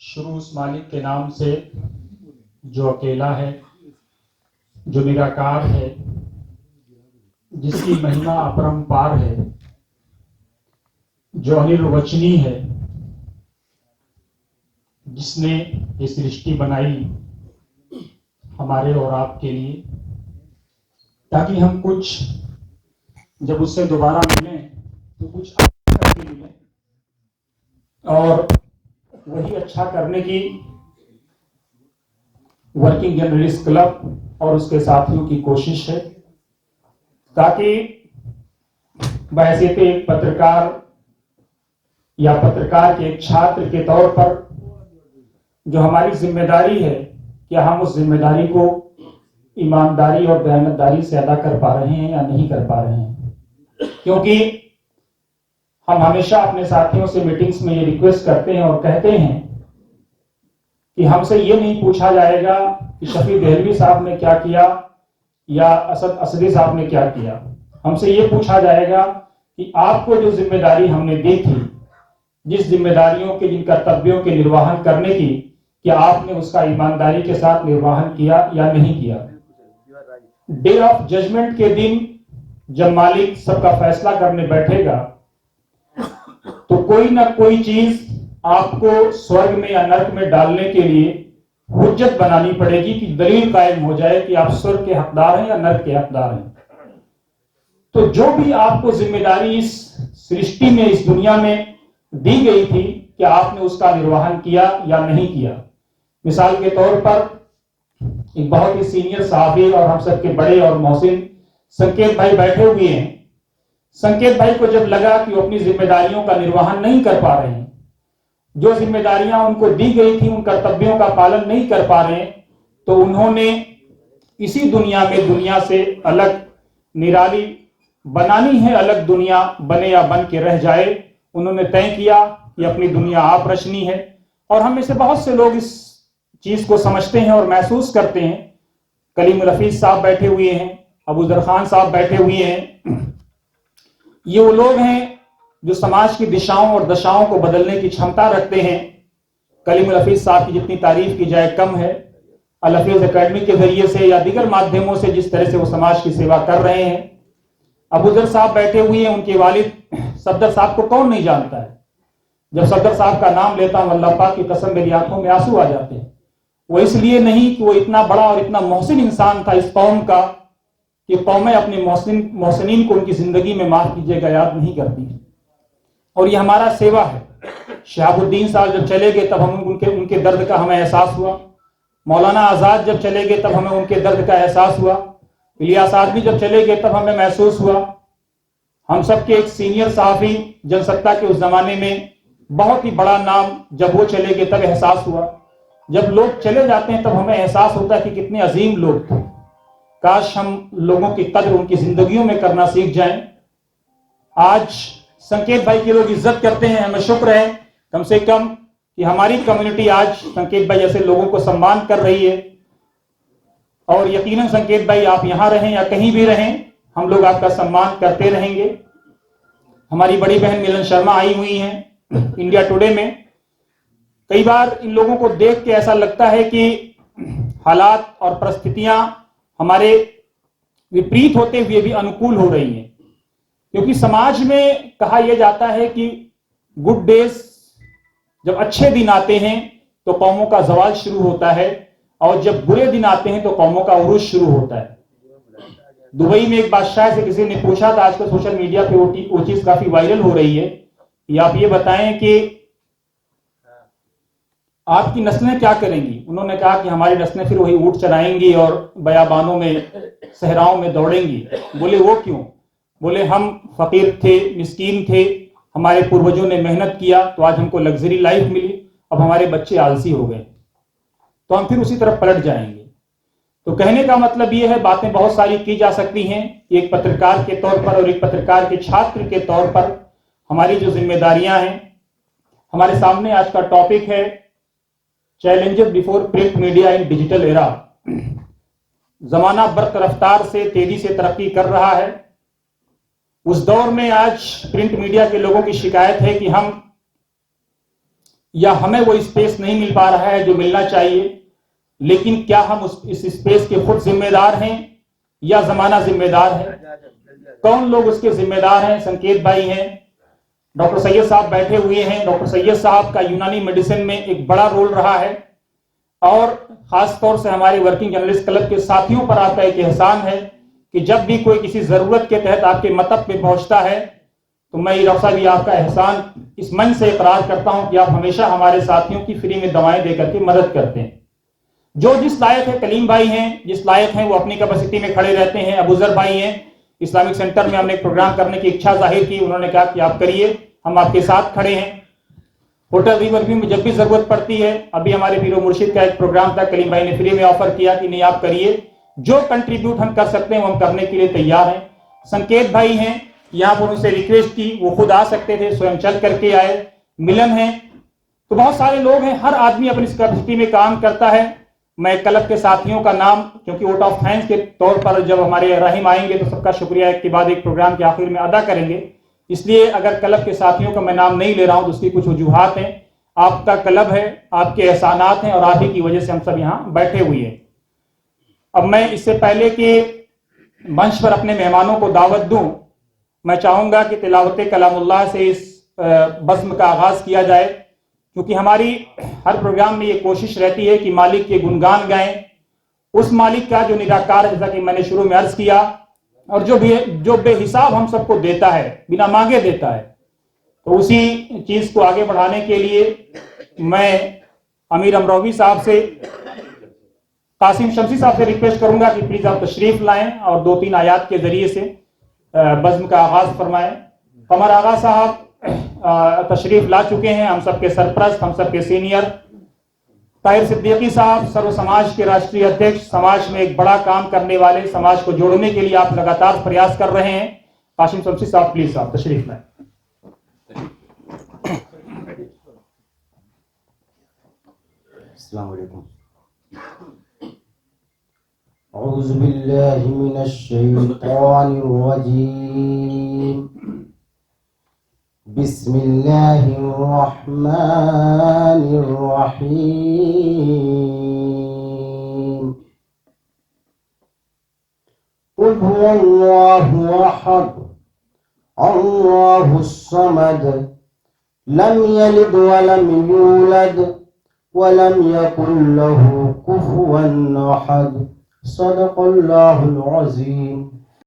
शुरू उस मालिक के नाम से जो अकेला है, जो निराकार है, जिसकी महिमा अपरंपार है, जो अनिर्वचनीय है, जिसने ये सृष्टि बनाई हमारे और आपके लिए, ताकि हम कुछ जब उससे दोबारा मिलें तो कुछ अच्छा करके मिलें और वही अच्छा करने की वर्किंग जर्नलिस्ट क्लब और उसके साथियों की कोशिश है, ताकि बहैसियत एक पत्रकार या पत्रकार के एक छात्र के तौर पर जो हमारी जिम्मेदारी है, क्या हम उस जिम्मेदारी को ईमानदारी और दयानतदारी से अदा कर पा रहे हैं या नहीं कर पा रहे हैं। क्योंकि हम हमेशा अपने साथियों से मीटिंग्स में ये रिक्वेस्ट करते हैं और कहते हैं कि हमसे ये नहीं पूछा जाएगा कि शफी देहलवी साहब ने क्या किया या असद असदी साहब ने क्या किया। हमसे ये पूछा जाएगा कि आपको जो जिम्मेदारी हमने दी थी, जिस जिम्मेदारियों के, जिन कर्तव्यों के निर्वहन करने की, क्या आपने उसका ईमानदारी के साथ निर्वहन किया या नहीं किया। डे ऑफ जजमेंट के दिन जब मालिक सबका फैसला करने बैठेगा तो कोई ना कोई चीज आपको स्वर्ग में या नरक में डालने के लिए हुज्जत बनानी पड़ेगी कि दलील कायम हो जाए कि आप स्वर्ग के हकदार हैं या नरक के हकदार हैं। तो जो भी आपको जिम्मेदारी इस सृष्टि में, इस दुनिया में दी गई थी, कि आपने उसका निर्वहन किया या नहीं किया। मिसाल के तौर पर एक बहुत ही सीनियर साहबी और हम सबके बड़े और मोहसिन संकेत भाई बैठे हुए हैं। संकेत भाई को जब लगा कि वो अपनी जिम्मेदारियों का निर्वहन नहीं कर पा रहे हैं, जो जिम्मेदारियां उनको दी गई थी उन कर्तव्यों का पालन नहीं कर पा रहे हैं, तो उन्होंने इसी दुनिया में दुनिया से अलग निराली बनानी है, अलग दुनिया बने या बन के रह जाए। उन्होंने तय किया कि अपनी दुनिया आप रचनी है। और हम में से बहुत से लोग इस चीज को समझते हैं और महसूस करते हैं। कलीम रफीज साहब बैठे हुए हैं, अबू जर खान साहब बैठे हुए हैं। ये वो लोग हैं जो समाज की दिशाओं और दशाओं को बदलने की क्षमता रखते हैं। कलीम रफीज साहब की जितनी तारीफ की जाए कम है। अल हफीज एकेडमी के जरिए से या दीगर माध्यमों से जिस तरह से वो समाज की सेवा कर रहे हैं। अबू जर साहब बैठे हुए हैं, उनके वालिद सफदर साहब को कौन नहीं जानता है। जब सफदर साहब का नाम लेता हूं, अल्लाह पाक की कसम मेरी आंखों में आंसू आ जाते हैं। वो इसलिए नहीं कि वो इतना बड़ा और इतना मोहसिन इंसान था इस कौम का कि कौमें अपने मोहसिनीन को उनकी जिंदगी में माफ कीजिएगा याद नहीं करती। और ये हमारा सेवा है। शहाबुद्दीन साहब जब चले गए तब हम उनके दर्द का हमें एहसास हुआ। मौलाना आजाद जब चले गए तब हमें उनके दर्द का एहसास हुआ। इलियास आदमी जब चले गए तब हमें महसूस हुआ। हम सबके एक सीनियर साहबी जनसत्ता के उस जमाने में बहुत ही बड़ा नाम, जब वो चले गए तब एहसास हुआ। जब लोग चले जाते हैं तब हमें एहसास होता है कि कितने अजीम लोग थे। काश हम लोगों की कद्र उनकी जिंदगियों में करना सीख जाएं। आज संकेत भाई की लोग इज्जत करते हैं, हमें शुक्र है कम से कम कि हमारी कम्युनिटी आज संकेत भाई जैसे लोगों को सम्मान कर रही है। और यकीनन संकेत भाई आप यहां रहें या कहीं भी रहें, हम लोग आपका सम्मान करते रहेंगे। हमारी बड़ी बहन मिलन शर्मा आई हुई हैं इंडिया टुडे में। कई बार इन लोगों को देख के ऐसा लगता है कि हालात और परिस्थितियां हमारे विपरीत होते हुए भी अनुकूल हो रही हैं। क्योंकि समाज में कहा यह जाता है कि गुड डेज, जब अच्छे दिन आते हैं तो कौमों का जवाल शुरू होता है, और जब बुरे दिन आते हैं तो कौमों का उरूज शुरू होता है। दुबई में एक बादशाह से किसी ने पूछा था, आजकल सोशल मीडिया पे वो चीज काफी वायरल हो रही है, कि आप ये बताएं कि आपकी नस्लें क्या करेंगी। उन्होंने कहा कि हमारी नस्लें फिर वही ऊंट चराएंगी और बयाबानों में, सहराओं में दौड़ेंगी। बोले वो क्यों? बोले हम फकीर थे, मिस्कीन थे, हमारे पूर्वजों ने मेहनत किया तो आज हमको लग्जरी लाइफ मिली, अब हमारे बच्चे आलसी हो गए तो हम फिर उसी तरफ पलट जाएंगे। तो कहने का मतलब यह है, बातें बहुत सारी की जा सकती हैं। एक पत्रकार के तौर पर और एक पत्रकार के छात्र के तौर पर हमारी जो जिम्मेदारियां हैं, हमारे सामने आज का टॉपिक है चैलेंजेस बिफोर प्रिंट मीडिया इन डिजिटल एरा। जमाना बर्क रफ्तार से तेजी से तरक्की कर रहा है। उस दौर में आज प्रिंट मीडिया के लोगों की शिकायत है कि हम या हमें वो स्पेस नहीं मिल पा रहा है जो मिलना चाहिए, लेकिन क्या हम इस स्पेस के खुद जिम्मेदार हैं या जमाना जिम्मेदार है? कौन लोग उसके जिम्मेदार हैं? संकेत भाई हैं, डॉक्टर सैयद साहब बैठे हुए हैं। डॉक्टर सैयद साहब का यूनानी मेडिसिन में एक बड़ा रोल रहा है और खास तौर से हमारे वर्किंग जर्नलिस्ट क्लब के साथियों पर आपका एक एहसान है कि जब भी कोई किसी जरूरत के तहत आपके मतब पे पहुंचता है तो मैं डॉक्टर साहब आपका एहसान इस मन से इकरार करता हूं कि आप हमेशा हमारे साथियों की फ्री में दवाएं देकर के मदद करते हैं। जो जिस लायक है, कलीम भाई हैं जिस लायक हैं वो अपनी कैपेसिटी में खड़े रहते हैं। अबूजर भाई हैं, इस्लामिक सेंटर में हमने एक प्रोग्राम करने की इच्छा जाहिर की, उन्होंने कहा कि आप करिए, हम आपके साथ खड़े हैं। होटल रिव्यू में जब भी जरूरत पड़ती है, अभी हमारे पीरो मुर्शिद का एक प्रोग्राम था, कलीम भाई ने फ्री में ऑफर किया कि नहीं आप करिए, जो कंट्रीब्यूट हम कर सकते हैं वो हम करने के लिए तैयार हैं। संकेत भाई हैं, यहाँ पर उनसे रिक्वेस्ट की, वो खुद आ सकते थे, स्वयं चल करके आए। मिलन है, तो बहुत सारे लोग हैं, हर आदमी अपनी कैपेसिटी में काम करता है। मैं क्लब के साथियों का नाम, क्योंकि वोट ऑफ थैंक्स के तौर पर जब हमारे रहीम आएंगे तो सबका शुक्रिया एक के बाद एक प्रोग्राम के आखिर में अदा करेंगे, इसलिए अगर क्लब के साथियों का मैं नाम नहीं ले रहा हूं तो उसकी कुछ वजूहात हैं। आपका क्लब है, आपके एहसानात हैं और आप ही की वजह से हम सब यहाँ बैठे हुए हैं। अब मैं इससे पहले कि मंच पर अपने मेहमानों को दावत दूं, मैं चाहूंगा कि तिलावत कलामुल्लाह से इस बज़्म का आगाज किया जाए, क्योंकि हमारी हर प्रोग्राम में ये कोशिश रहती है कि मालिक के गुणगान गाएं, उस मालिक का जो निराकार, जैसा कि मैंने शुरू में अर्ज किया, और जो बेहिसाब हम सबको देता है, बिना मांगे देता है। तो उसी चीज को आगे बढ़ाने के लिए मैं अमीर अमरोवी साहब से, कासिम शमसी साहब से रिक्वेस्ट करूंगा कि प्लीज आप तशरीफ लाएं और 2-3 आयात के जरिए से बज़्म का आगाज फरमाएं। कमर आगा साहब तशरीफ ला चुके हैं, हम सबके सरप्रस्त, हम सबके सीनियर। ताहिर सिद्दीकी साहब सर्व समाज के राष्ट्रीय अध्यक्ष, समाज में एक बड़ा काम करने वाले, समाज को जोड़ने के लिए आप लगातार प्रयास कर रहे हैं। कासिम शमसी साहब प्लीज साहब तशरीफ लाएं। अस्सलाम वालेकुम। औज़ु बिल्लाहि मिनश शैतानिर रजीम। बिस्मिल्लाहिर रहमानिर रहीम। क़ुल हुवल्लाहु अहद, अल्लाहुस समद, लम यलिद वलम यूलद वलम यकुल लहू कुफुवन अहद। सदक़ल्लाहुल अज़ीम।